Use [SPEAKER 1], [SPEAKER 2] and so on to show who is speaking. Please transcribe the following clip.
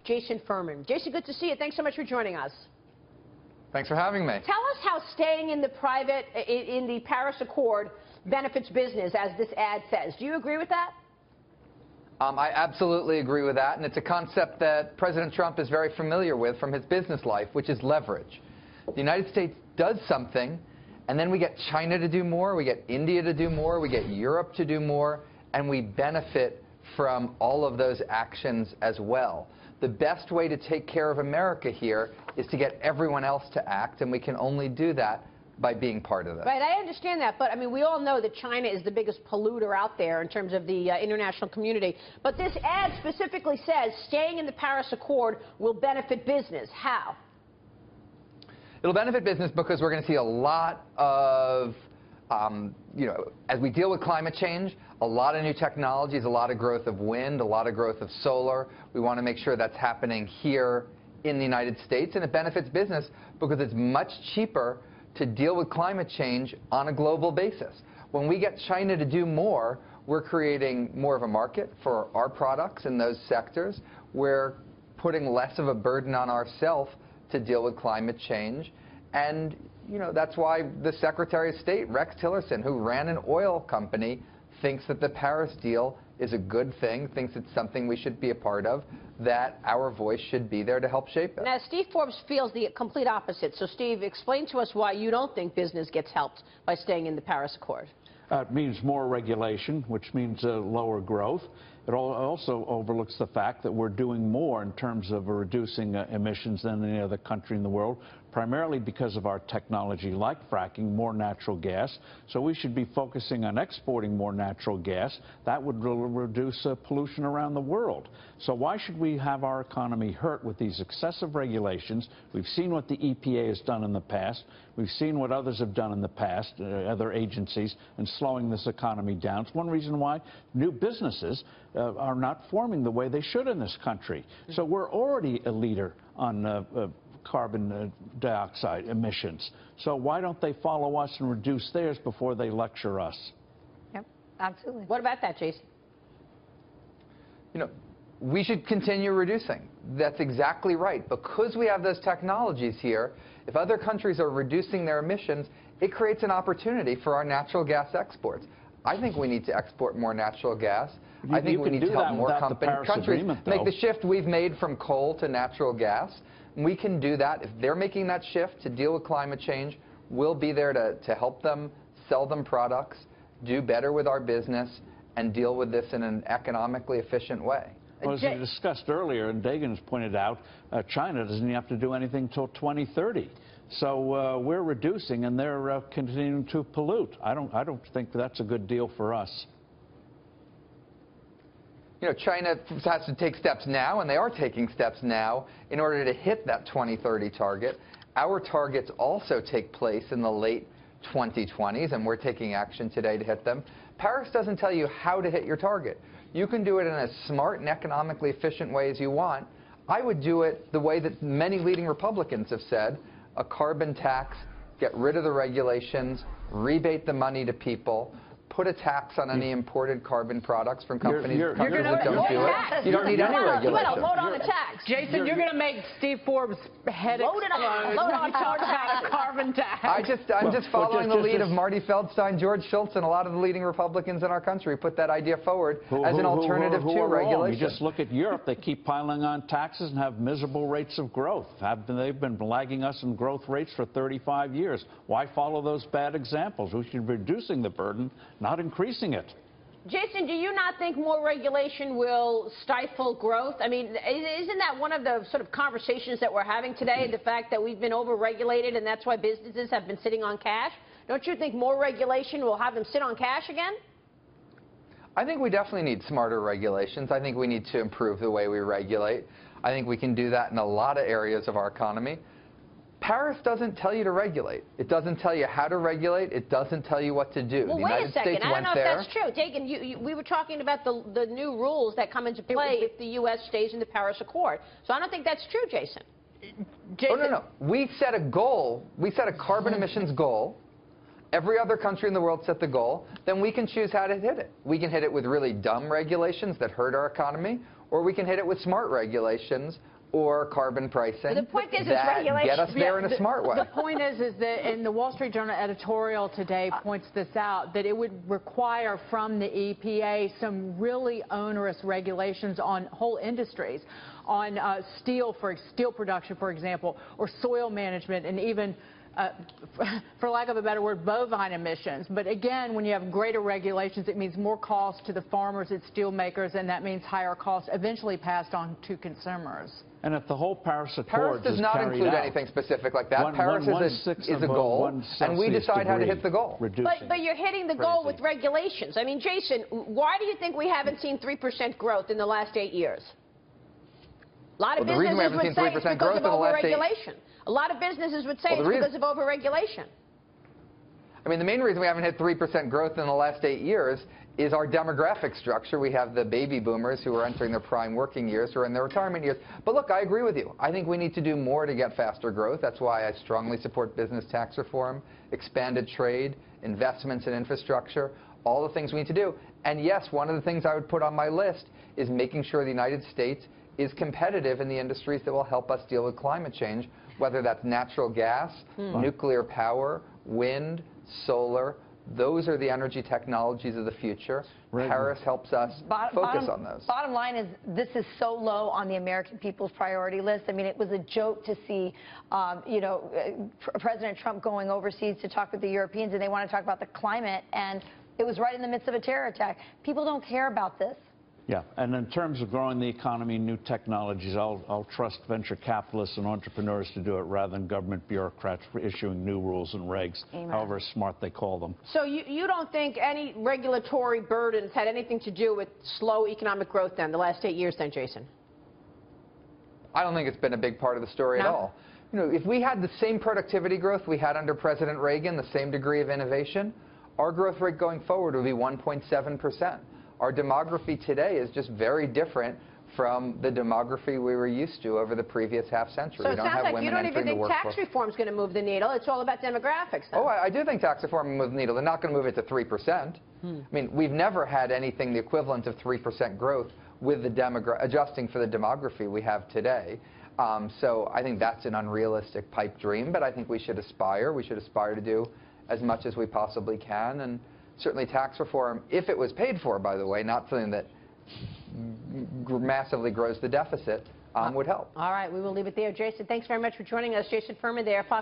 [SPEAKER 1] Jason Furman. Jason, good to see you. Thanks so much for joining us.
[SPEAKER 2] Thanks for having me.
[SPEAKER 1] Tell us how staying in the Paris Accord benefits business, as this ad says. Do you agree with that?
[SPEAKER 2] I absolutely agree with that, and it's a concept that President Trump is very familiar with from his business life, which is leverage. The United States does something, and then we get China to do more, we get India to do more, we get Europe to do more, and we benefit from all of those actions as well. The best way to take care of America here is to get everyone else to act, and we can only do that by being part of it.
[SPEAKER 1] Right, I understand that, but I mean, we all know that China is the biggest polluter out there in terms of the international community. But this ad specifically says staying in the Paris Accord will benefit business. How?
[SPEAKER 2] It'll benefit business because we're going to see a lot of, as we deal with climate change, a lot of new technologies, a lot of growth of wind, a lot of growth of solar. We want to make sure that's happening here in the United States, and it benefits business because it's much cheaper to deal with climate change on a global basis. When we get China to do more, we're creating more of a market for our products in those sectors. We're putting less of a burden on ourselves to deal with climate change. And that's why the Secretary of State, Rex Tillerson, who ran an oil company, thinks that the Paris deal is a good thing, thinks it's something we should be a part of, that our voice should be there to help shape it.
[SPEAKER 1] Now, Steve Forbes feels the complete opposite. So, Steve, explain to us why you don't think business gets helped by staying in the Paris Accord.
[SPEAKER 3] It means more regulation, which means lower growth. It also overlooks the fact that we're doing more in terms of reducing emissions than any other country in the world, primarily because of our technology like fracking, more natural gas. So we should be focusing on exporting more natural gas. That would reduce pollution around the world. So why should we have our economy hurt with these excessive regulations? We've seen what the EPA has done in the past. We've seen what others have done in the past, other agencies, and slowing this economy down. It's one reason why new businesses are not forming the way they should in this country. So we're already a leader on carbon dioxide emissions. So why don't they follow us and reduce theirs before they lecture us?
[SPEAKER 1] Yep, absolutely. What about that, Jason?
[SPEAKER 2] We should continue reducing. That's exactly right. Because we have those technologies here, if other countries are reducing their emissions, it creates an opportunity for our natural gas exports. I think we need to export more natural gas. I think we need to help more countries make the shift we've made from coal to natural gas. We can do that. If they're making that shift to deal with climate change, we'll be there to help them, sell them products, do better with our business, and deal with this in an economically efficient way.
[SPEAKER 3] Well, as we discussed earlier, and Dagan has pointed out, China doesn't have to do anything until 2030. So we're reducing, and they're continuing to pollute. I don't think that's a good deal for us.
[SPEAKER 2] China has to take steps now, and they are taking steps now, in order to hit that 2030 target. Our targets also take place in the late 2020s, and we're taking action today to hit them. Paris doesn't tell you how to hit your target. You can do it in as smart and economically efficient way as you want. I would do it the way that many leading Republicans have said, a carbon tax, get rid of the regulations, rebate the money to people, put a tax on any imported carbon products from countries that don't do it. You don't need any regulation.
[SPEAKER 1] You're going to load on the tax.
[SPEAKER 4] Jason, you're going to make Steve Forbes' head explode when you talk about a carbon tax.
[SPEAKER 2] I'm just following the lead of Marty Feldstein, George Shultz, and a lot of the leading Republicans in our country put that idea forward as an alternative to regulation.
[SPEAKER 3] You just look at Europe. They keep piling on taxes and have miserable rates of growth. They've been lagging us in growth rates for 35 years. Why follow those bad examples? We should be reducing the burden, not increasing it.
[SPEAKER 1] Jason, do you not think more regulation will stifle growth? I mean, isn't that one of the sort of conversations that we're having today, the fact that we've been over-regulated and that's why businesses have been sitting on cash? Don't you think more regulation will have them sit on cash again?
[SPEAKER 2] I think we definitely need smarter regulations. I think we need to improve the way we regulate. I think we can do that in a lot of areas of our economy. Paris doesn't tell you to regulate. It doesn't tell you how to regulate. It doesn't tell you what to do.
[SPEAKER 1] Well, wait a second. I don't know if that's true. Dagan, we were talking about the new rules that come into play if the U.S. stays in the Paris Accord. So I don't think that's true, Jason.
[SPEAKER 2] Oh, no. We set a goal. We set a carbon emissions goal every other country in the world set the goal, then we can choose how to hit it. We can hit it with really dumb regulations that hurt our economy, or we can hit it with smart regulations or carbon pricing
[SPEAKER 1] The point is, it's
[SPEAKER 2] that
[SPEAKER 1] regulation.
[SPEAKER 2] get us there in a smart way.
[SPEAKER 4] The point is that, and the Wall Street Journal editorial today points this out, that it would require from the EPA some really onerous regulations on whole industries, on steel production, for example, or soil management, and even for lack of a better word, bovine emissions. But again, when you have greater regulations, it means more cost to the farmers and steel makers, and that means higher costs eventually passed on to consumers.
[SPEAKER 3] And if the whole Paris Accord
[SPEAKER 2] Paris does not include anything specific like that. Paris is a goal, and we decide how to hit the goal.
[SPEAKER 1] But you're hitting the goal with regulations. I mean, Jason, why do you think we haven't seen 3% growth in the last 8 years? A lot of businesses would say it's because of overregulation. A lot of businesses would say it's because of overregulation.
[SPEAKER 2] I mean, the main reason we haven't hit 3% growth in the last 8 years is our demographic structure. We have the baby boomers who are entering their prime working years, who are in their retirement years. But look, I agree with you. I think we need to do more to get faster growth. That's why I strongly support business tax reform, expanded trade, investments in infrastructure, all the things we need to do. And yes, one of the things I would put on my list is making sure the United States is competitive in the industries that will help us deal with climate change, whether that's natural gas, nuclear power, wind, solar. Those are the energy technologies of the future. Paris helps us focus on those.
[SPEAKER 5] Bottom line is, this is so low on the American people's priority list. I mean, it was a joke to see, President Trump going overseas to talk with the Europeans, and they want to talk about the climate, and it was right in the midst of a terror attack. People don't care about this.
[SPEAKER 3] Yeah, and in terms of growing the economy, new technologies, I'll trust venture capitalists and entrepreneurs to do it rather than government bureaucrats for issuing new rules and regs, however smart they call them.
[SPEAKER 1] So you don't think any regulatory burdens had anything to do with slow economic growth then, the last 8 years then, Jason?
[SPEAKER 2] I don't think it's been a big part of the story at all. You know, if we had the same productivity growth we had under President Reagan, the same degree of innovation, our growth rate going forward would be 1.7%. Our demography today is just very different from the demography we were used to over the previous half century.
[SPEAKER 1] So it sounds like you don't even think tax reform is going to move the needle. It's all about demographics, though.
[SPEAKER 2] Oh, I do think tax reform will move the needle. They're not going to move it to 3%. I mean, we've never had anything the equivalent of 3% growth with the adjusting for the demography we have today. So I think that's an unrealistic pipe dream, but I think we should aspire. We should aspire to do as much as we possibly can. And certainly tax reform, if it was paid for, by the way, not something that massively grows the deficit, would help.
[SPEAKER 1] All right, we will leave it there. Jason, thanks very much for joining us. Jason Furman there.